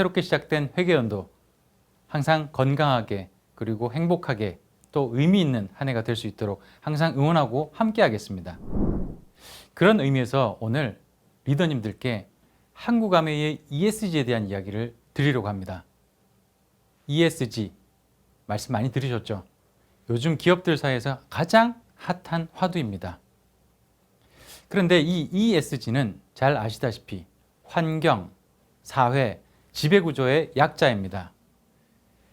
새롭게 시작된 회계연도 항상 건강하게 그리고 행복하게 또 의미 있는 한 해가 될 수 있도록 항상 응원하고 함께 하겠습니다. 그런 의미에서 오늘 리더님들께 한국아메이의 ESG에 대한 이야기를 드리려고 합니다. ESG 말씀 많이 들으셨죠? 요즘 기업들 사이에서 가장 핫한 화두입니다. 그런데 이 ESG는 잘 아시다시피 환경, 사회, 지배구조의 약자입니다.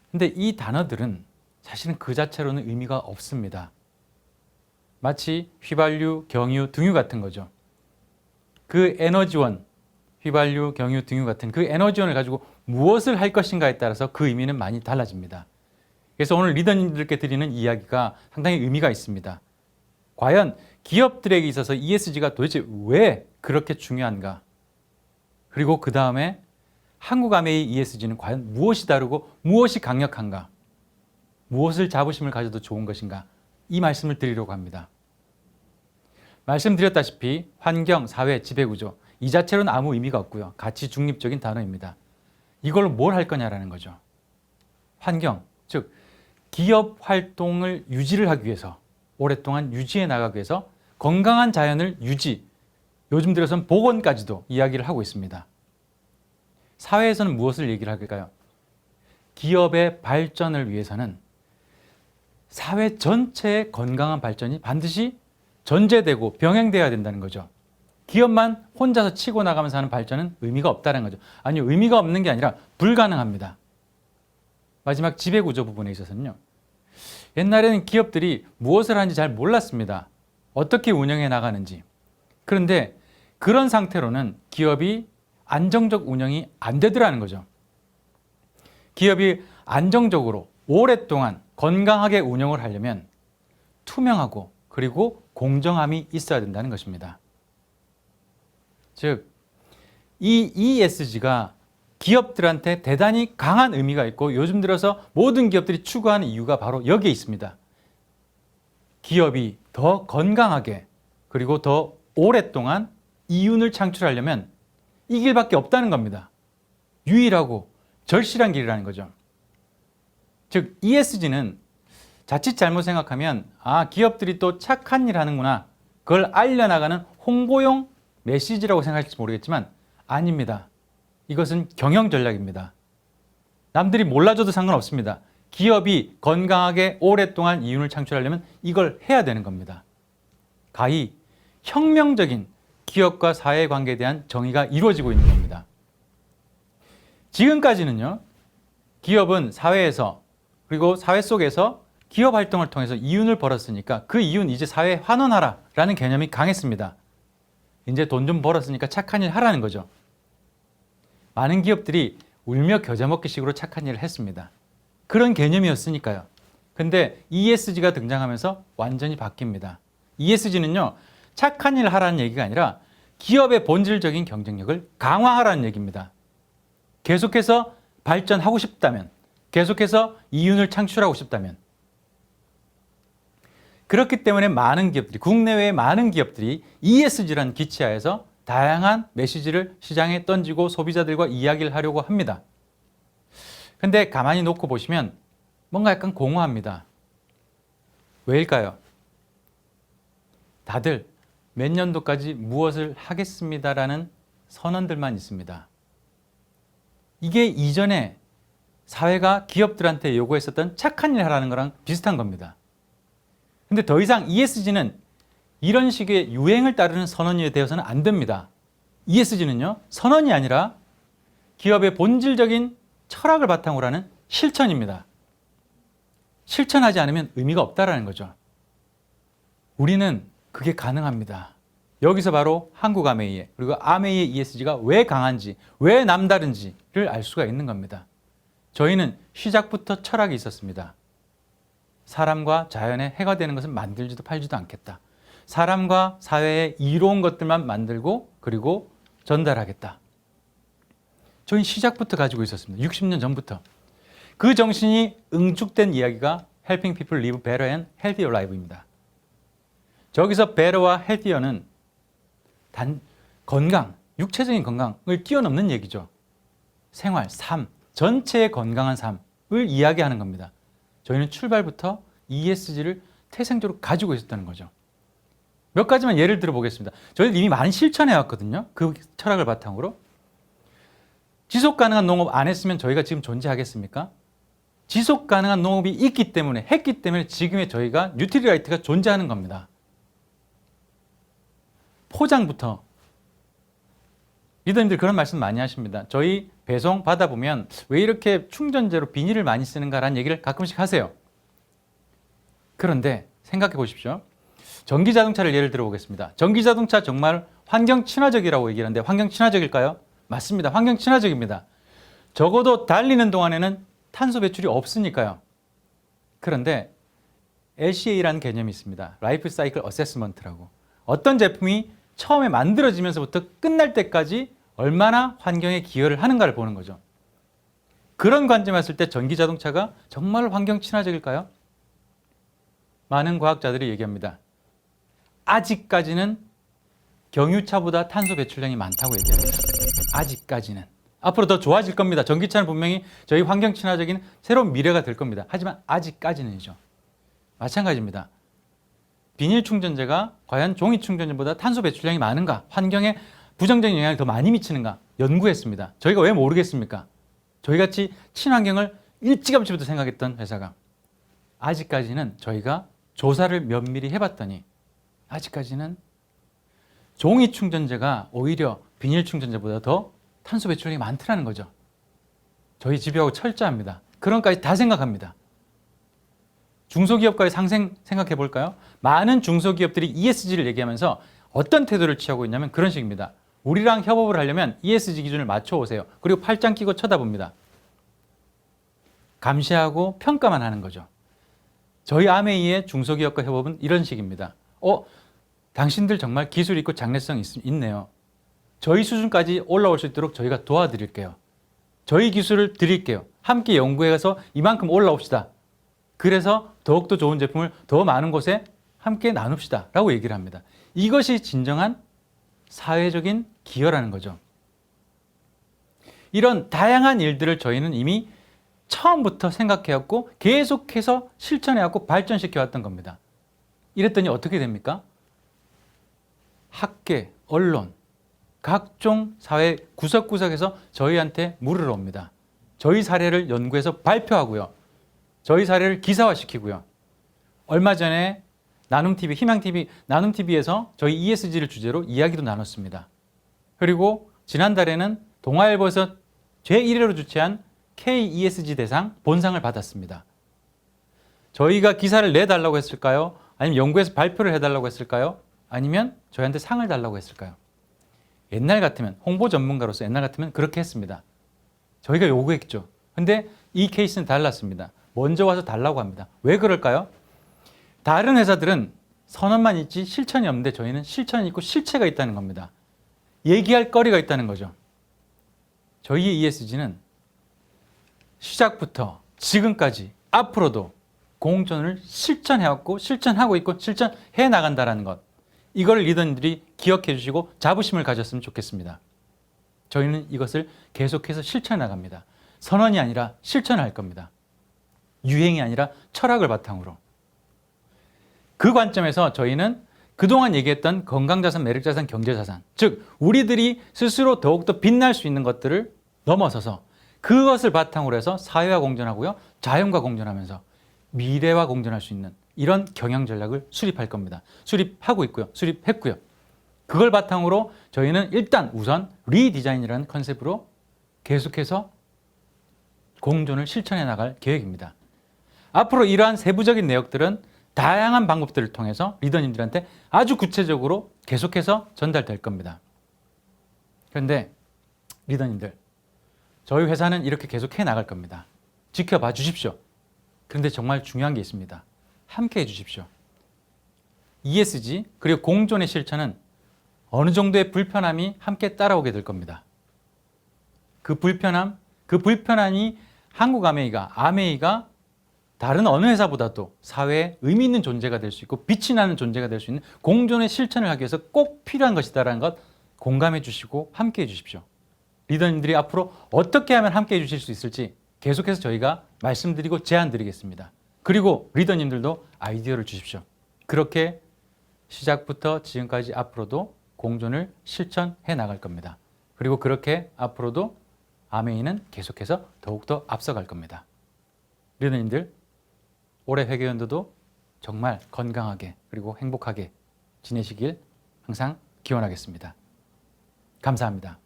근데 이 단어들은 사실은 그 자체로는 의미가 없습니다. 마치 휘발유, 경유, 등유 같은 거죠. 그 에너지원, 휘발유, 경유, 등유 같은 그 에너지원을 가지고 무엇을 할 것인가에 따라서 그 의미는 많이 달라집니다. 그래서 오늘 리더님들께 드리는 이야기가 상당히 의미가 있습니다. 과연 기업들에게 있어서 ESG가 도대체 왜 그렇게 중요한가? 그리고 그 다음에 한국아메이 ESG는 과연 무엇이 다르고 무엇이 강력한가? 무엇을 자부심을 가져도 좋은 것인가? 이 말씀을 드리려고 합니다. 말씀드렸다시피 환경, 사회, 지배구조 이 자체로는 아무 의미가 없고요. 가치 중립적인 단어입니다. 이걸로 뭘 할 거냐라는 거죠. 환경, 즉 기업 활동을 유지를 하기 위해서 오랫동안 유지해 나가기 위해서 건강한 자연을 유지, 요즘 들어서는 복원까지도 이야기를 하고 있습니다. 사회에서는 무엇을 얘기를 할까요? 기업의 발전을 위해서는 사회 전체의 건강한 발전이 반드시 전제되고 병행되어야 된다는 거죠. 기업만 혼자서 치고 나가면서 하는 발전은 의미가 없다는 거죠. 아니요, 의미가 없는 게 아니라 불가능합니다. 마지막 지배구조 부분에 있어서는요. 옛날에는 기업들이 무엇을 하는지 잘 몰랐습니다. 어떻게 운영해 나가는지. 그런데 그런 상태로는 기업이 안정적 운영이 안 되더라는 거죠. 기업이 안정적으로 오랫동안 건강하게 운영을 하려면 투명하고 그리고 공정함이 있어야 된다는 것입니다. 즉, 이 ESG가 기업들한테 대단히 강한 의미가 있고 요즘 들어서 모든 기업들이 추구하는 이유가 바로 여기에 있습니다. 기업이 더 건강하게 그리고 더 오랫동안 이윤을 창출하려면 이 길밖에 없다는 겁니다. 유일하고 절실한 길이라는 거죠. 즉 ESG는 자칫 잘못 생각하면 기업들이 또 착한 일 하는구나, 그걸 알려나가는 홍보용 메시지라고 생각할지 모르겠지만 아닙니다. 이것은 경영 전략입니다. 남들이 몰라줘도 상관없습니다. 기업이 건강하게 오랫동안 이윤을 창출하려면 이걸 해야 되는 겁니다. 가히 혁명적인 기업과 사회 관계에 대한 정의가 이루어지고 있는 겁니다. 지금까지는요, 기업은 사회에서 그리고 사회 속에서 기업 활동을 통해서 이윤을 벌었으니까 그 이윤 이제 사회에 환원하라 라는 개념이 강했습니다. 이제 돈 좀 벌었으니까 착한 일 하라는 거죠. 많은 기업들이 울며 겨자 먹기 식으로 착한 일을 했습니다. 그런 개념이었으니까요. 근데 ESG가 등장하면서 완전히 바뀝니다. ESG는요, 착한 일을 하라는 얘기가 아니라 기업의 본질적인 경쟁력을 강화하라는 얘기입니다. 계속해서 발전하고 싶다면, 계속해서 이윤을 창출하고 싶다면. 그렇기 때문에 많은 기업들이, 국내외의 많은 기업들이 ESG라는 기치하에서 다양한 메시지를 시장에 던지고 소비자들과 이야기를 하려고 합니다. 근데 가만히 놓고 보시면 뭔가 약간 공허합니다. 왜일까요? 다들 몇 년도까지 무엇을 하겠습니다라는 선언들만 있습니다. 이게 이전에 사회가 기업들한테 요구했었던 착한 일 하라는 거랑 비슷한 겁니다. 근데 더 이상 ESG는 이런 식의 유행을 따르는 선언이 되어서는 안 됩니다. ESG는요, 선언이 아니라 기업의 본질적인 철학을 바탕으로 하는 실천입니다. 실천하지 않으면 의미가 없다라는 거죠. 우리는 그게 가능합니다. 여기서 바로 한국아메이의 그리고 아메이의 ESG가 왜 강한지, 왜 남다른지를 알 수가 있는 겁니다. 저희는 시작부터 철학이 있었습니다. 사람과 자연에 해가 되는 것은 만들지도 팔지도 않겠다. 사람과 사회에 이로운 것들만 만들고 그리고 전달하겠다. 저희는 시작부터 가지고 있었습니다. 60년 전부터. 그 정신이 응축된 이야기가 Helping People Live Better and Healthier Life입니다. 저기서 better와 healthier는 단 건강, 육체적인 건강을 뛰어넘는 얘기죠. 생활, 삶, 전체의 건강한 삶을 이야기하는 겁니다. 저희는 출발부터 ESG를 태생적으로 가지고 있었다는 거죠. 몇 가지만 예를 들어 보겠습니다. 저희는 이미 많이 실천해 왔거든요. 그 철학을 바탕으로. 지속 가능한 농업 안 했으면 저희가 지금 존재하겠습니까? 지속 가능한 농업이 있기 때문에, 했기 때문에 지금의 저희가 뉴트리라이트가 존재하는 겁니다. 포장부터. 리더님들 그런 말씀 많이 하십니다. 저희 배송 받아보면 왜 이렇게 충전재로 비닐을 많이 쓰는가라는 얘기를 가끔씩 하세요. 그런데 생각해 보십시오. 전기 자동차를 예를 들어 보겠습니다. 전기 자동차 정말 환경 친화적이라고 얘기를 하는데 환경 친화적일까요? 맞습니다. 환경 친화적입니다. 적어도 달리는 동안에는 탄소 배출이 없으니까요. 그런데 LCA라는 개념이 있습니다. 라이프 사이클 어세스먼트라고. 어떤 제품이 처음에 만들어지면서부터 끝날 때까지 얼마나 환경에 기여를 하는가를 보는 거죠. 그런 관점에서 봤을 때 전기 자동차가 정말 환경 친화적일까요? 많은 과학자들이 얘기합니다. 아직까지는 경유차보다 탄소 배출량이 많다고 얘기합니다. 아직까지는. 앞으로 더 좋아질 겁니다. 전기차는 분명히 저희 환경 친화적인 새로운 미래가 될 겁니다. 하지만 아직까지는이죠. 마찬가지입니다. 비닐 충전재가 과연 종이 충전재보다 탄소 배출량이 많은가? 환경에 부정적인 영향을 더 많이 미치는가? 연구했습니다. 저희가 왜 모르겠습니까? 저희같이 친환경을 일찌감치부터 생각했던 회사가 아직까지는 저희가 조사를 면밀히 해봤더니 아직까지는 종이 충전재가 오히려 비닐 충전재보다 더 탄소 배출량이 많더라는 거죠. 저희 집요하고 철저합니다. 그런 것까지 다 생각합니다. 중소기업과의 상생 생각해 볼까요? 많은 중소기업들이 ESG를 얘기하면서 어떤 태도를 취하고 있냐면 그런 식입니다. 우리랑 협업을 하려면 ESG 기준을 맞춰오세요. 그리고 팔짱 끼고 쳐다봅니다. 감시하고 평가만 하는 거죠. 저희 아메이의 중소기업과 협업은 이런 식입니다. 당신들 정말 기술 있고 장래성 있네요. 저희 수준까지 올라올 수 있도록 저희가 도와드릴게요. 저희 기술을 드릴게요. 함께 연구해서 이만큼 올라옵시다. 그래서 더욱더 좋은 제품을 더 많은 곳에 함께 나눕시다 라고 얘기를 합니다. 이것이 진정한 사회적인 기여라는 거죠. 이런 다양한 일들을 저희는 이미 처음부터 생각해왔고 계속해서 실천해왔고 발전시켜왔던 겁니다. 이랬더니 어떻게 됩니까? 학계, 언론, 각종 사회 구석구석에서 저희한테 물으러 옵니다. 저희 사례를 연구해서 발표하고요. 저희 사례를 기사화시키고요. 얼마 전에 나눔TV, 희망TV, 나눔TV에서 저희 ESG를 주제로 이야기도 나눴습니다. 그리고 지난달에는 동아일보에서 제1회로 주최한 KESG 대상 본상을 받았습니다. 저희가 기사를 내달라고 했을까요? 아니면 연구에서 발표를 해달라고 했을까요? 아니면 저희한테 상을 달라고 했을까요? 옛날 같으면, 홍보 전문가로서 옛날 같으면 그렇게 했습니다. 저희가 요구했죠. 근데 이 케이스는 달랐습니다. 먼저 와서 달라고 합니다. 왜 그럴까요? 다른 회사들은 선언만 있지 실천이 없는데 저희는 실천이 있고 실체가 있다는 겁니다. 얘기할 거리가 있다는 거죠. 저희의 ESG는 시작부터 지금까지 앞으로도 공존을 실천해왔고 실천하고 있고 실천해 나간다는 것. 이걸 리더님들이 기억해 주시고 자부심을 가졌으면 좋겠습니다. 저희는 이것을 계속해서 실천해 나갑니다. 선언이 아니라 실천할 겁니다. 유행이 아니라 철학을 바탕으로. 그 관점에서 저희는 그동안 얘기했던 건강자산, 매력자산, 경제자산, 즉 우리들이 스스로 더욱더 빛날 수 있는 것들을 넘어서서 그것을 바탕으로 해서 사회와 공존하고요. 자연과 공존하면서 미래와 공존할 수 있는 이런 경영 전략을 수립할 겁니다. 수립하고 있고요. 수립했고요. 그걸 바탕으로 저희는 일단 우선 리디자인이라는 컨셉으로 계속해서 공존을 실천해 나갈 계획입니다. 앞으로 이러한 세부적인 내역들은 다양한 방법들을 통해서 리더님들한테 아주 구체적으로 계속해서 전달될 겁니다. 그런데 리더님들, 저희 회사는 이렇게 계속해 나갈 겁니다. 지켜봐 주십시오. 그런데 정말 중요한 게 있습니다. 함께 해주십시오. ESG 그리고 공존의 실천은 어느 정도의 불편함이 함께 따라오게 될 겁니다. 그 불편함이 한국 아메이가 다른 어느 회사보다도 사회에 의미 있는 존재가 될 수 있고 빛이 나는 존재가 될 수 있는 공존의 실천을 하기 위해서 꼭 필요한 것이다라는 것 공감해 주시고 함께 해 주십시오. 리더님들이 앞으로 어떻게 하면 함께 해주실 수 있을지 계속해서 저희가 말씀드리고 제안드리겠습니다. 그리고 리더님들도 아이디어를 주십시오. 그렇게 시작부터 지금까지 앞으로도 공존을 실천해 나갈 겁니다. 그리고 그렇게 앞으로도 아메이는 계속해서 더욱더 앞서갈 겁니다. 리더님들, 올해 회계연도도 정말 건강하게 그리고 행복하게 지내시길 항상 기원하겠습니다. 감사합니다.